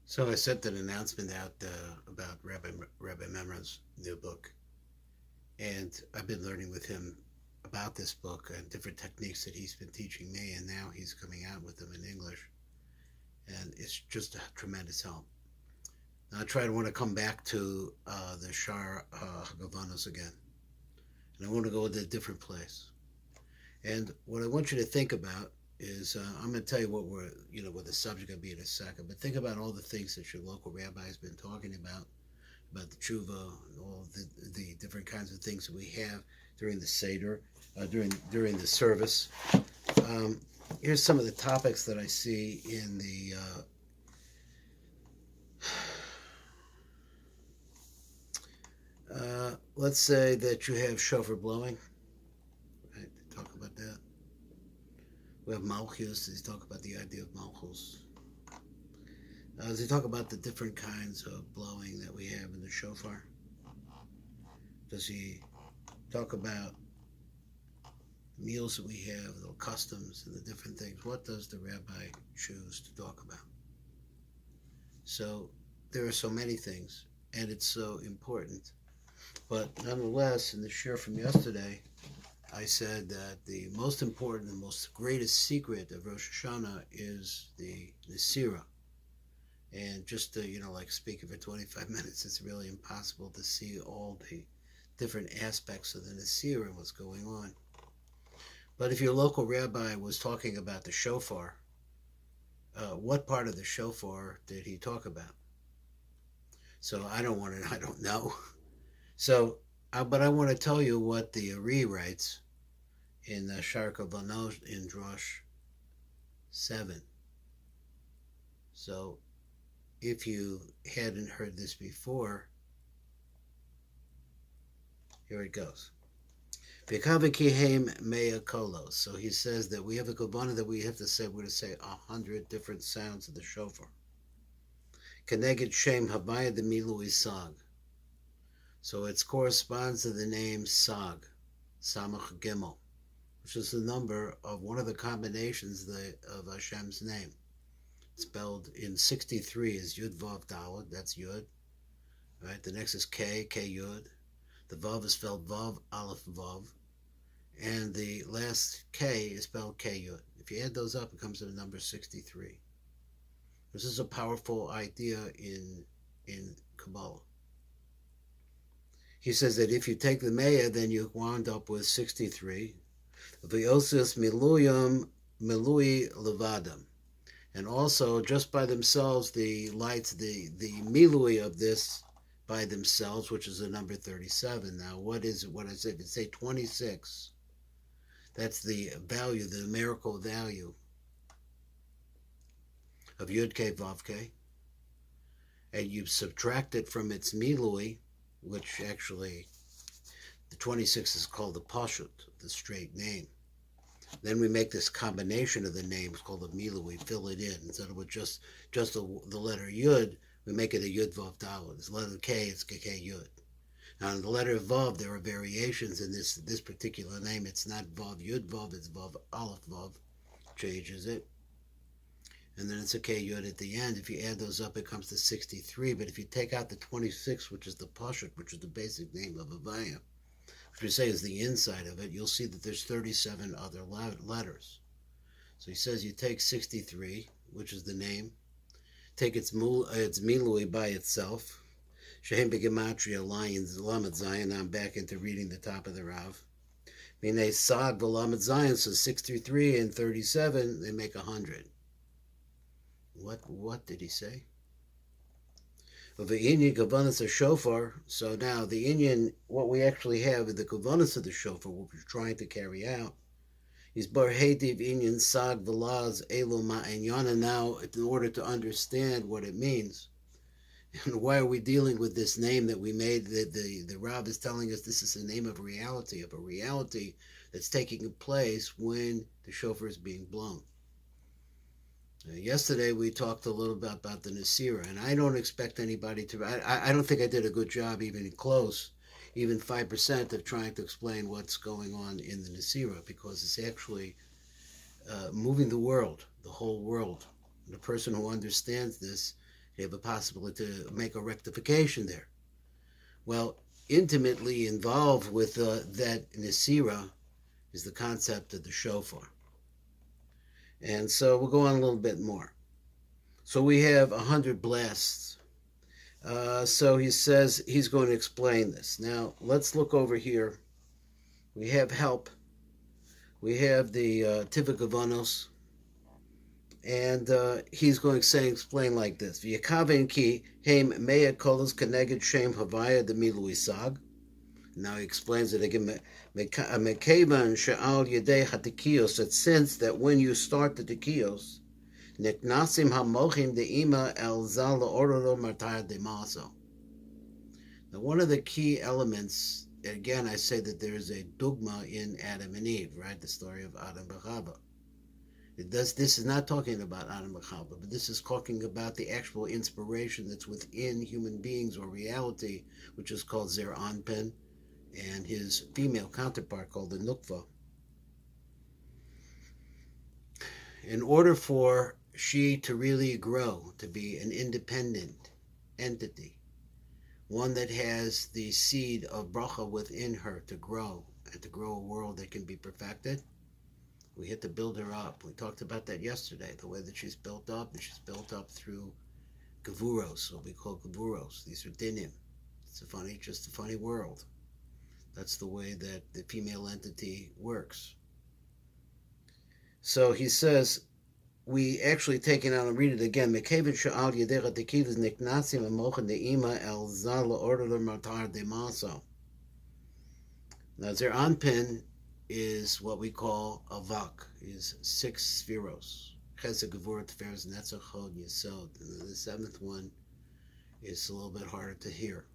So I sent an announcement out about Rabbi Memron's new book, and I've been learning with him about this book and different techniques that he's been teaching me, and now he's coming out with them in English, and it's just a tremendous help. Now I try to want to come back to the Shar Hagavanos again, and I want to go to a different place. And what I want you to think about is I'm going to tell you what the subject will be in a second, but think about all the things that your local rabbi has been talking about the tshuva, and all the different kinds of things that we have during the Seder, during the service. Um, Here's some of the topics that I see in the. Let's say that you have shofar blowing. Right? They talk about that. We have malchus. They talk about the idea of malchus. They talk about the different kinds of blowing that we have in the shofar. Does he talk about the meals that we have, the customs, and the different things? What does the rabbi choose to talk about? So there are so many things, and it's so important. But nonetheless, in the share from yesterday, I said that the most important and most greatest secret of Rosh Hashanah is the Nesira. And just to, like speaking for 25 minutes, it's really impossible to see all the different aspects of the Nesira and what's going on. But if your local rabbi was talking about the shofar, what part of the shofar did he talk about? So I don't know. So, but I want to tell you what the Ari writes in the Shar Kavanos in Drosh 7. So, if you hadn't heard this before, here it goes. Mea kolos. So he says that we have a kavanah that we have to say, we're going to say 100 different sounds of the shofar. Keneged Shem Havaya de Milui Sag. So it corresponds to the name Sag, Samach Gimel, which is the number of one of the combinations of Hashem's name. It's spelled in 63 is Yud Vav Daled, that's Yud. Right? The next is K Yud. The Vav is spelled Vav Aleph Vav. And the last K is spelled K Yud. If you add those up, it comes to the number 63. This is a powerful idea in Kabbalah. He says that if you take the Maya, then you wound up with 63. V'yosis miluyam milui levadam. And also, just by themselves, the lights, the milui of this by themselves, which is the number 37. Now, what is it? What I said? If you say 26, that's the value, the numerical value of Yud K Vav K. And you subtract it from its milui, which actually, the 26 is called the Pashut, the straight name. Then we make this combination of the names called the Milu. We fill it in. Instead of just the letter Yud, we make it a Yud Vav Daled. It's the letter K, it's K Yud. Now, in the letter Vav, there are variations in this particular name. It's not Vav Yud Vav, it's Vav Aleph Vav. Changes it. And then it's a K Yud at the end. If you add those up, it comes to 63. But if you take out the 26, which is the Pashut, which is the basic name of Avaya, which we say is the inside of it, you'll see that there's 37 other letters. So he says you take 63, which is the name, take its milui by itself, Shehem Begematria Lions Lamed Zion. I'm back into reading the top of the Rav. Mine Sag V'Lamed Zion, so 63 and 37, they make 100. What did he say? Of the Inyan Kavanas of Shofar. So now the Inyan, what we actually have in the Kavanas of the Shofar, what we're trying to carry out, is Bar Heitiv Inyan Sag Velaz Elo Ma'anyana. Now, in order to understand what it means, and why are we dealing with this name that we made, that the Rav is telling us this is a name of a reality that's taking place when the shofar is being blown. Yesterday we talked a little bit about the Nesira, and I don't expect anybody to, I don't think I did a good job even close, even 5% of trying to explain what's going on in the Nesira, because it's actually moving the world, the whole world. And the person who understands this You have a possibility to make a rectification there. Well, intimately involved with that Nisira is the concept of the Shofar. And so we'll go on a little bit more. So we have 100 blasts. So he says he's going to explain this. Now, let's look over here. We have help. We have the Tivakavanos. And he's going to explain like this. V'yakaven ki heim mea kolos keneged shem havaya de milui sag. Now he explains it again. Mekevan she'al yedei hatikiyos. That since that when you start the tikiyos, neknasim hamochim de'ima el zal ororo martar de maso. Now one of the key elements, again I say that there is a dogma in Adam and Eve, right? The story of Adam and Chava. This is not talking about Adam and Chava, but this is talking about the actual inspiration that's within human beings or reality, which is called Zer Anpin, and his female counterpart called the Nukva. In order for she to really grow, to be an independent entity, one that has the seed of bracha within her to grow, and to grow a world that can be perfected, we had to build her up. We talked about that yesterday, the way that she's built up, and she's built up through gavuros, what we call gavuros. These are dinim. It's just a funny world. That's the way that the female entity works. So he says, we actually take it out and read it again. Now, Zer Anpin is what we call avak, is 6 spheros. Chesed, Gevurah, Tiferes, Netzach, Hod, Yesod. And the 7th one is a little bit harder to hear.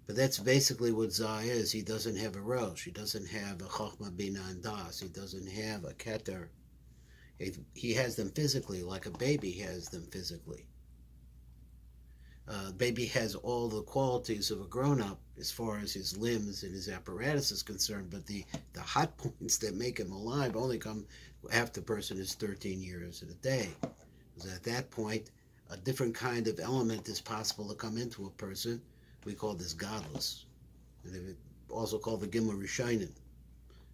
But that's basically what Zah is. He doesn't have a Rosh. He doesn't have a Chochmah, Bina, and Das. He doesn't have a Keter. He has them physically, like a baby has them physically. Baby has all the qualities of a grown-up as far as his limbs and his apparatus is concerned, but the hot points that make him alive only come after the person is 13 years and a day. Because at that point, a different kind of element is possible to come into a person. We call this godless. And also called the Gimel Rishonim.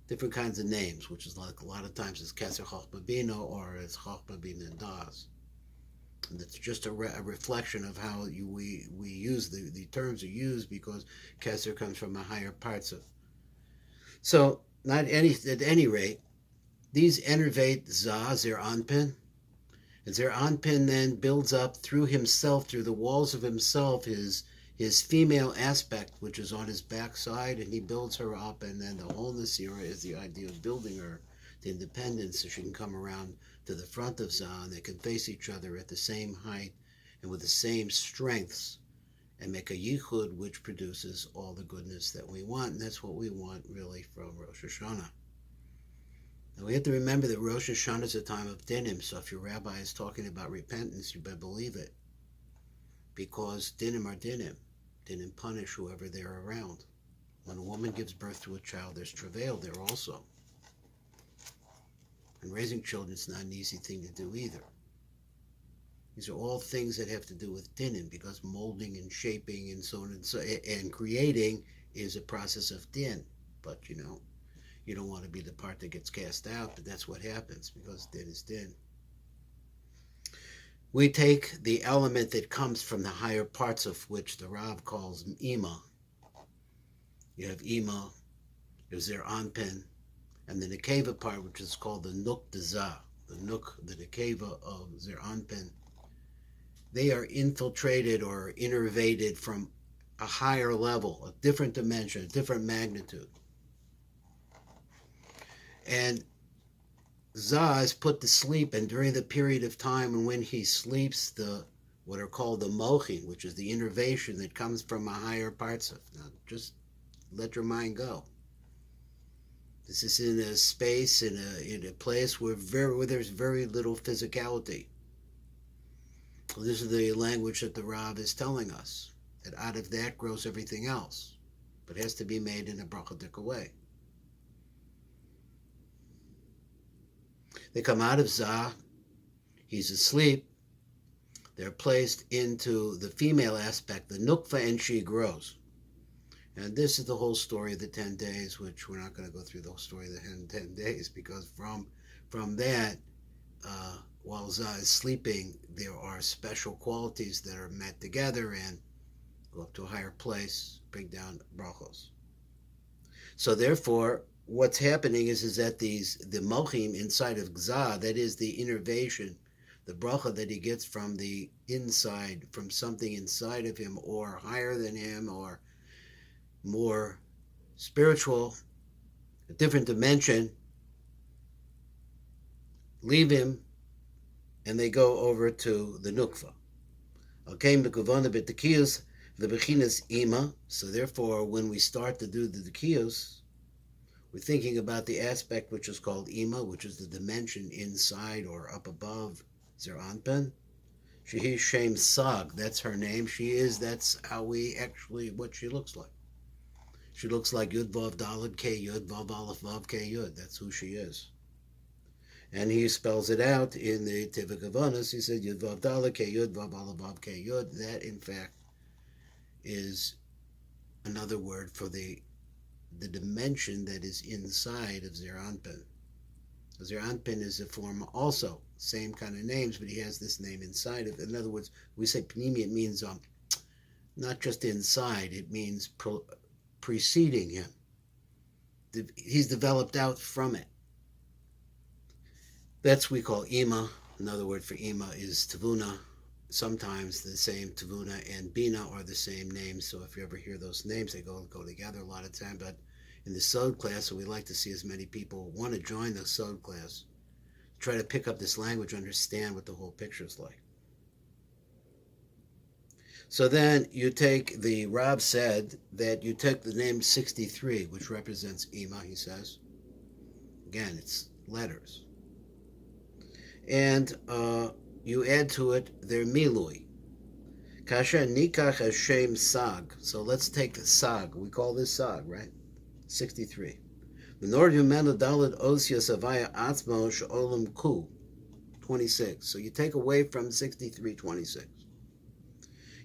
Different kinds of names, which is like a lot of times it's Keser Chochmah Bina or it's Chochmah Bina and Das. And it's just a reflection of how we use the terms are used, because Keser comes from a higher parts of. So, at any rate, these enervate Zah, Zer Anpin. And Zer Anpin then builds up through himself, through the walls of himself, his female aspect, which is on his backside, and he builds her up, and then the whole Nasira is the idea of building her to independence so she can come around to the front of Zah, and they can face each other at the same height and with the same strengths and make a yichud which produces all the goodness that we want, and that's what we want really from Rosh Hashanah. Now we have to remember that Rosh Hashanah is a time of dinim, so if your rabbi is talking about repentance, you better believe it, because dinim are dinim. Dinim punish whoever they're around. When a woman gives birth to a child, there's travail there also. And raising children is not an easy thing to do either. These are all things that have to do with dinim, because molding and shaping and so on and creating is a process of din. But you don't want to be the part that gets cast out, but that's what happens, because din is din. We take the element that comes from the higher parts of which the Rav calls Ima. You have Ima, there's Zer Anpin, and the Nekeva part, which is called the Nuk Dezah, the Nekeva of Zer Anpin. They are infiltrated or innervated from a higher level, a different dimension, a different magnitude. And Zah is put to sleep, and during the period of time when he sleeps, what are called the mochin, which is the innervation that comes from a higher parts of. Now, just let your mind go. This is in a space, in a place where there's very little physicality. This is the language that the Rav is telling us, that out of that grows everything else, but it has to be made in a brachadik way. They come out of Zah, he's asleep, They're placed into the female aspect, the nukva, and she grows. And this is the whole story of the 10 days, which we're not going to go through the whole story of the 10 days, because from that, while Zah is sleeping, there are special qualities that are met together and go up to a higher place, bring down brachos. So therefore, what's happening is that the mochim inside of Zah, that is the innervation, the bracha that he gets from the inside, from something inside of him, or higher than him, or more spiritual, a different dimension, leave him, and they go over to the nukva. Okay, the bechinas ima. So therefore, when we start to do the dekiyos, we're thinking about the aspect which is called ima, which is the dimension inside or up above Zer Anpin. Shehi Shem Sag, that's her name. That's how what she looks like. She looks like Yud Vav Daled K Yud Vav Aleph Vav K Yud. That's who she is. And he spells it out in the Tivik Avanas. He said Yud Vav Daled K Yud Vav Aleph Vav K Yud. That, in fact, is another word for the dimension that is inside of Zer Anpin. Zer Anpin is a form also, same kind of names, but he has this name inside of it. In other words, we say Pnimi, it means not just inside, it means preceding him. He's developed out from it. That's we call Ima. Another word for Ima is Tavuna. Sometimes the same Tavuna and Bina are the same names, so if you ever hear those names, they go together a lot of time. But in the Sod class, so we like to see as many people want to join the Sod class, try to pick up this language, understand what the whole picture is like. So then you take, the Rab said that you take the name 63, which represents Ima, he says. Again, it's letters. And you add to it their milui. Kasha nikach Hashem sag. So let's take the sag. We call this sag, right? 63. The Nord Yumena Dalit Osios Avaya Atzmo Sh'olam Ku. 26. So you take away from 63, 26.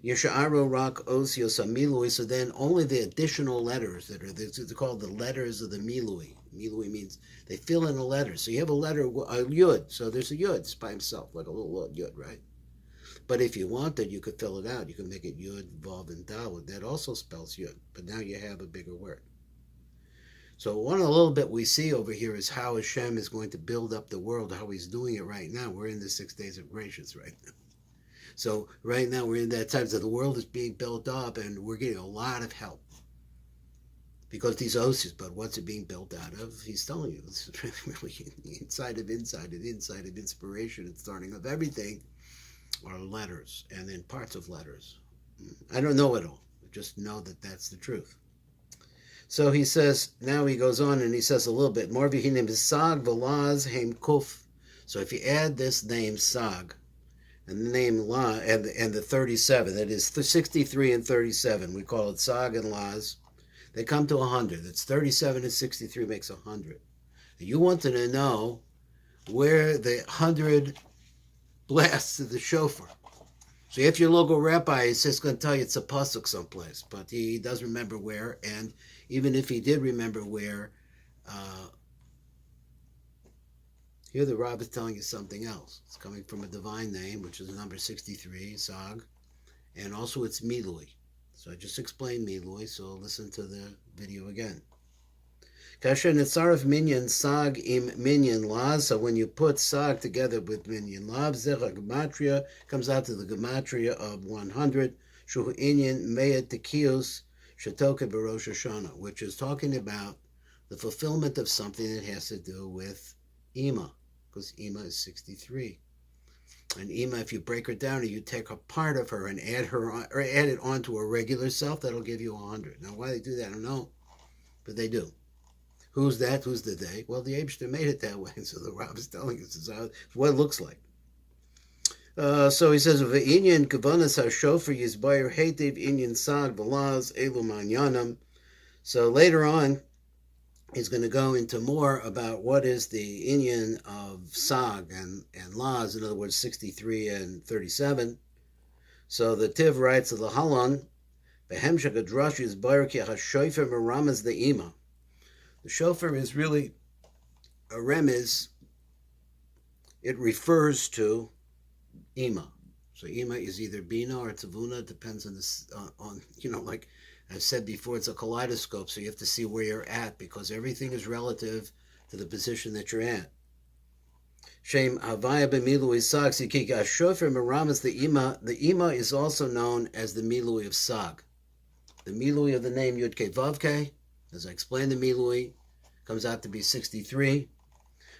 Yesha'aro Rak Osios Amilui. So then only the additional letters that are, they're called the letters of the milui. Milui means they fill in a letter. So you have a letter, a yud. So there's a yud. It's by himself, like a little yud, right? But if you wanted, you could fill it out. You could make it yud, vav, and daled. That also spells yud. But now you have a bigger word. So one a little bit we see over here is how Hashem is going to build up the world, how he's doing it right now. We're in the 6 days of gracious right now. So right now we're in that time. So the world is being built up and we're getting a lot of help. Because these oses, but what's it being built out of? He's telling you, it's really inside of inspiration and starting of everything are letters, and then parts of letters. I don't know it all. I just know that that's the truth. So he says, now he goes on and he says a little bit more. Sag v'laz heim kuf. So if you add this name Sag and the name La and the 37, that is 63 and 37, we call it Sag and Laz. They come to 100. That's 37 and 63 makes 100. You wanted to know where the 100 blasts of the shofar. So if your local rabbi is just going to tell you it's a pasuk someplace, but he doesn't remember where, and even if he did remember where, here the rabbi is telling you something else. It's coming from a divine name, which is number 63, Sag, and also it's Milui. So I just explained Milui, so listen to the video again. Kasher Netzaref Minyan Sag im Minyan Laz. So when you put Sag together with Minyan Lav, Zera Gematria comes out to the Gematria of 100. Shuhu Inyan Meya Tekiyos Shatoka Barosh Hashanah, which is talking about the fulfillment of something that has to do with Ima, because Ima is 63. And Ima, if you break her down and you take a part of her and add it onto a regular self, that'll give you 100. Now, why they do that, I don't know, but they do. Who's that? Who's the they? Well, the Eibshter made it that way, so the Rav is telling us it's what it looks like. So he says, "V'inyan kavanas ha-shofar yizbayir heitiv inyan sag v'laz elu manyanam." So later on, he's going to go into more about what is the inyan of sag and laz, in other words, 63 and 37. So the Tiv writes of the Halon, Behemshek Adrashi is Baraki HaShofer Meramas the Ima. The shofar is really a remiz. It refers to Ima. So Ima is either Bina or Tavuna. It depends on like I've said before, it's a kaleidoscope. So you have to see where you're at because everything is relative to the position that you're at. Shem Havaya b'milui sag sikika shofar meramas the Ima. The Ima is also known as the milui of sag. The milui of the name Yud-K Vav-K, as I explained, the milui comes out to be 63.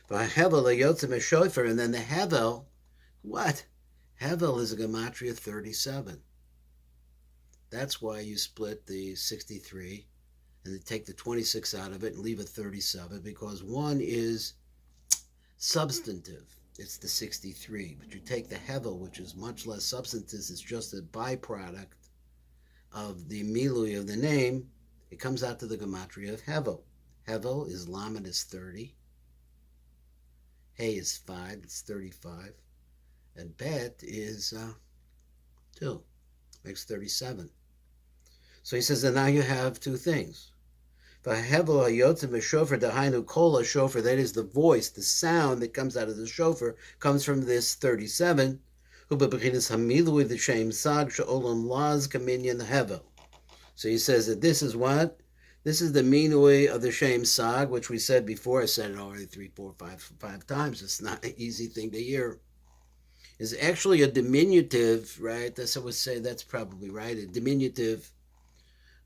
V'hahevel leyotzem shofar, and then the hevel, what? Hevel is a gematria 37. That's why you split the 63 and then take the 26 out of it and leave a 37, because one is substantive. It's the 63. But you take the hevel, which is much less substantive, it's just a byproduct of the milui of the name. It comes out to the gematria of hevel. Hevel is lamed is 30. Hey is 5, it's 35. And bet is 2, makes 37. So he says, and now you have two things. V'hahevel hayotzim shofar dahainu kol shofar, that is the voice, the sound that comes out of the shofar, comes from this 37. Hu bebechinas hamilui the shem sag she'olam laz kaminyan hevel. So he says that this is what? This is the minui of the shem sag, which we said before. I said it already 3, 4, 5 times. It's not an easy thing to hear. Is actually a diminutive, right? That's what I would say. That's probably right. A diminutive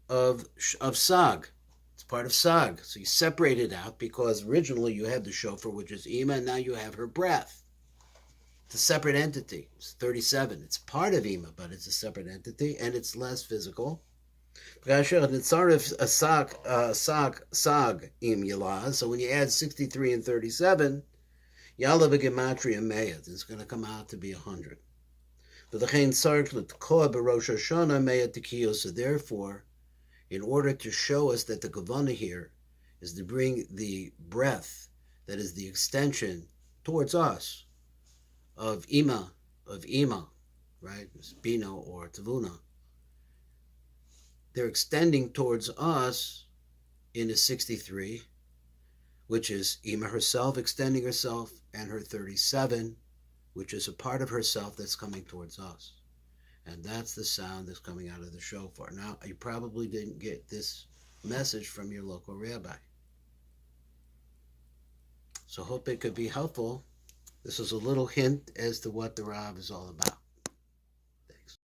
of sag. It's part of sag. So you separate it out because originally you had the shofar, which is Ima, and now you have her breath. It's a separate entity. It's 37. It's part of Ima, but it's a separate entity, and it's less physical. So when you add 63 and 37, Yalla b'gematria meya, it's going to come out to be 100. So therefore, in order to show us that the kavanah here is to bring the breath, that is the extension towards us, of Ima, right? It's Bina or Tavuna. They're extending towards us in a 63, which is Ima herself extending herself, and her 37, which is a part of herself that's coming towards us. And that's the sound that's coming out of the shofar. Now, you probably didn't get this message from your local rabbi. So hope it could be helpful. This is a little hint as to what the Rav is all about.